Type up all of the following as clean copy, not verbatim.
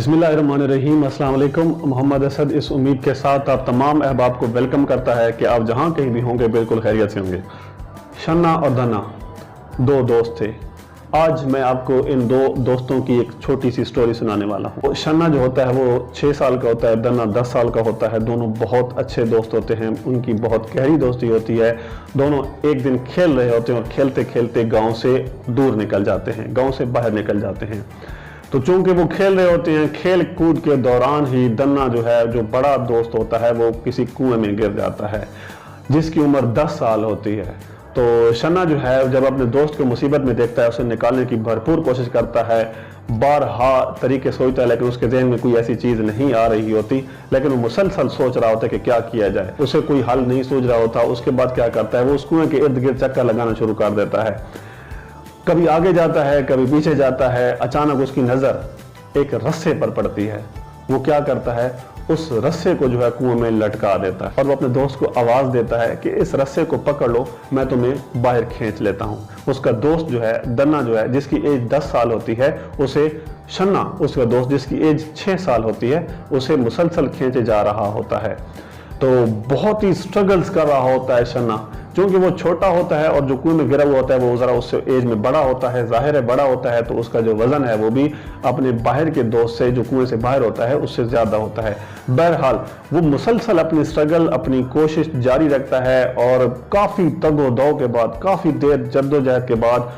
बिस्मिल्लाहिर्रहमानिर्रहीम। अस्सलाम वालेकुम। मोहम्मद असद इस उम्मीद के साथ आप तमाम अहबाब को वेलकम करता है कि आप जहाँ कहीं भी होंगे बिल्कुल खैरियत से होंगे। शन्ना और दन्ना दो दोस्त थे। आज मैं आपको इन दो दोस्तों की एक छोटी सी स्टोरी सुनाने वाला हूँ। शन्ना जो होता है वो 6 साल का होता है, दन्ना 10 साल का होता है। दोनों बहुत अच्छे दोस्त होते हैं, उनकी बहुत गहरी दोस्ती होती है। दोनों एक दिन खेल रहे होते हैं और खेलते खेलते गाँव से दूर निकल जाते हैं, गाँव से बाहर निकल जाते हैं। तो चूंकि वो खेल रहे होते हैं, खेल कूद के दौरान ही दन्ना जो है, जो बड़ा दोस्त होता है, वो किसी कुएं में गिर जाता है जिसकी उम्र 10 साल होती है। तो शन्ना जो है जब अपने दोस्त को मुसीबत में देखता है, उसे निकालने की भरपूर कोशिश करता है, बारहा तरीके सोचता है, लेकिन उसके ज़हन में कोई ऐसी चीज़ नहीं आ रही होती। लेकिन वो मुसलसल सोच रहा होता है कि क्या किया जाए, उसे कोई हल नहीं सूझ रहा होता। उसके बाद क्या करता है, वो उस कुएं के इर्द गिर्द चक्कर लगाना शुरू कर देता है। कभी आगे जाता है, कभी पीछे जाता है। अचानक उसकी नज़र एक रस्से पर पड़ती है। वो क्या करता है, उस रस्से को जो है कुएं में लटका देता है और वो अपने दोस्त को आवाज़ देता है कि इस रस्से को पकड़ लो, मैं तुम्हें बाहर खींच लेता हूँ। उसका दोस्त जो है, दन्ना जो है, जिसकी एज 10 साल होती है, उसे शन्ना, उसका दोस्त जिसकी एज 6 साल होती है, उसे मुसलसल खींचे जा रहा होता है। तो बहुत ही स्ट्रगल्स कर रहा होता है शन्ना, क्योंकि वो छोटा होता है और जो कुएं में गिरा हुआ होता है वो ज़रा उससे एज में बड़ा होता है। जाहिर है बड़ा होता है तो उसका जो वज़न है वो भी अपने बाहर के दोस्त से, जो कुएं से बाहर होता है, उससे ज़्यादा होता है। बहरहाल वो मुसलसल अपनी स्ट्रगल, अपनी कोशिश जारी रखता है और काफ़ी तगो-दो के बाद, काफ़ी देर जद्दोजहद के बाद,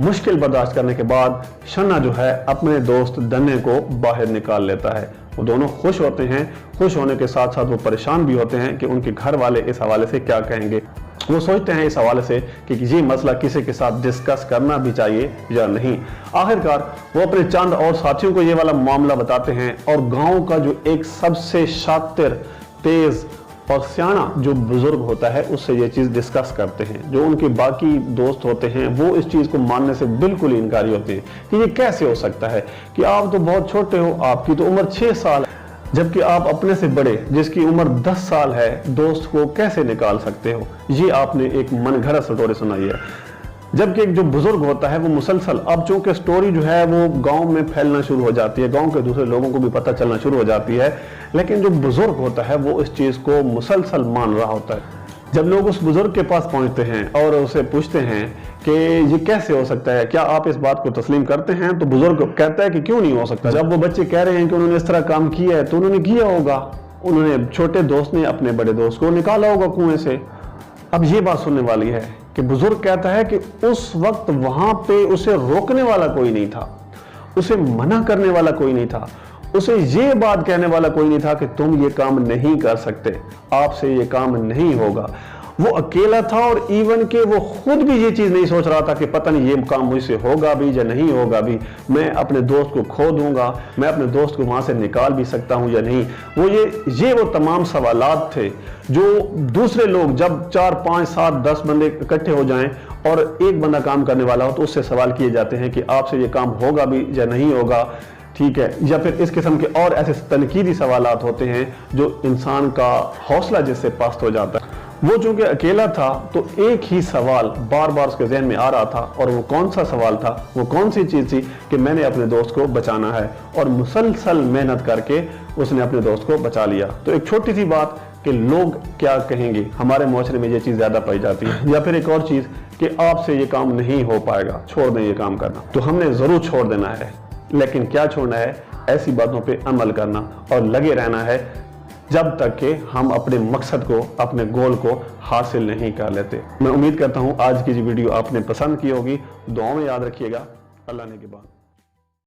मुश्किल बर्दाश्त करने के बाद शन्ना जो है अपने दोस्त दन्ने को बाहर निकाल लेता है। वो दोनों खुश होते हैं। खुश होने के साथ साथ वो परेशान भी होते हैं कि उनके घर वाले इस हवाले से क्या कहेंगे। वो सोचते हैं इस हवाले से कि ये मसला किसी के साथ डिस्कस करना भी चाहिए या नहीं। आखिरकार वो अपने चंद और साथियों को ये वाला मामला बताते हैं और गांव का जो एक सबसे शातिर, तेज और सियाना जो बुजुर्ग होता है, उससे ये चीज़ डिस्कस करते हैं। जो उनके बाकी दोस्त होते हैं वो इस चीज़ को मानने से बिल्कुल ही इनकारी होते हैं कि ये कैसे हो सकता है कि आप तो बहुत छोटे हो, आपकी तो उम्र 6 साल है, जबकि आप अपने से बड़े जिसकी उम्र 10 साल है दोस्त को कैसे निकाल सकते हो। ये आपने एक मनगढ़ंत स्टोरी सुनाई है। जबकि एक जो बुजुर्ग होता है वो मुसलसल, अब चूंकि स्टोरी जो है वो गांव में फैलना शुरू हो जाती है, गांव के दूसरे लोगों को भी पता चलना शुरू हो जाती है, लेकिन जो बुजुर्ग होता है वो इस चीज़ को मुसलसल मान रहा होता है। जब लोग उस बुजुर्ग के पास पहुंचते हैं और उसे पूछते हैं कि ये कैसे हो सकता है, क्या आप इस बात को तस्लीम करते हैं, तो बुजुर्ग कहता है कि क्यों नहीं हो सकता। जब वो बच्चे कह रहे हैं कि उन्होंने इस तरह काम किया है, तो उन्होंने किया होगा, उन्होंने, छोटे दोस्त ने अपने बड़े दोस्त को निकाला होगा कुएं से। अब ये बात सुनने वाली है कि बुजुर्ग कहता है कि उस वक्त वहां पे उसे रोकने वाला कोई नहीं था, उसे मना करने वाला कोई नहीं था, उसे ये बात कहने वाला कोई नहीं था कि तुम ये काम नहीं कर सकते, आपसे ये काम नहीं होगा। वो अकेला था और इवन के वो खुद भी ये चीज़ नहीं सोच रहा था कि पता नहीं ये काम मुझसे होगा भी या नहीं होगा भी, मैं अपने दोस्त को खो दूंगा, मैं अपने दोस्त को वहाँ से निकाल भी सकता हूँ या नहीं। वो वो तमाम सवालात थे जो दूसरे लोग, जब 4, 5, 7, 10 बंदे इकट्ठे हो जाएं और एक बंदा काम करने वाला हो तो उससे सवाल किए जाते हैं कि आपसे ये काम होगा भी या नहीं होगा, ठीक है, या फिर इस किस्म के और ऐसे तनकीदी सवालात होते हैं जो इंसान का हौसला जिससे पस्त हो जाता है। वो चूंकि अकेला था तो एक ही सवाल बार बार उसके जहन में आ रहा था, और वो कौन सा सवाल था, वो कौन सी चीज़ थी कि मैंने अपने दोस्त को बचाना है, और मुसलसल मेहनत करके उसने अपने दोस्त को बचा लिया। तो एक छोटी सी बात कि लोग क्या कहेंगे, हमारे मुआशरे में ये चीज़ ज़्यादा पाई जाती है। या फिर एक और चीज़ कि आपसे ये काम नहीं हो पाएगा, छोड़ दें ये काम करना। तो हमने ज़रूर छोड़ देना है, लेकिन क्या छोड़ना है, ऐसी बातों पर अमल करना और लगे रहना है जब तक कि हम अपने मकसद को, अपने गोल को हासिल नहीं कर लेते। मैं उम्मीद करता हूँ आज की जो वीडियो आपने पसंद की होगी। दुआओं में याद रखिएगा। अल्लाह ने के बाद।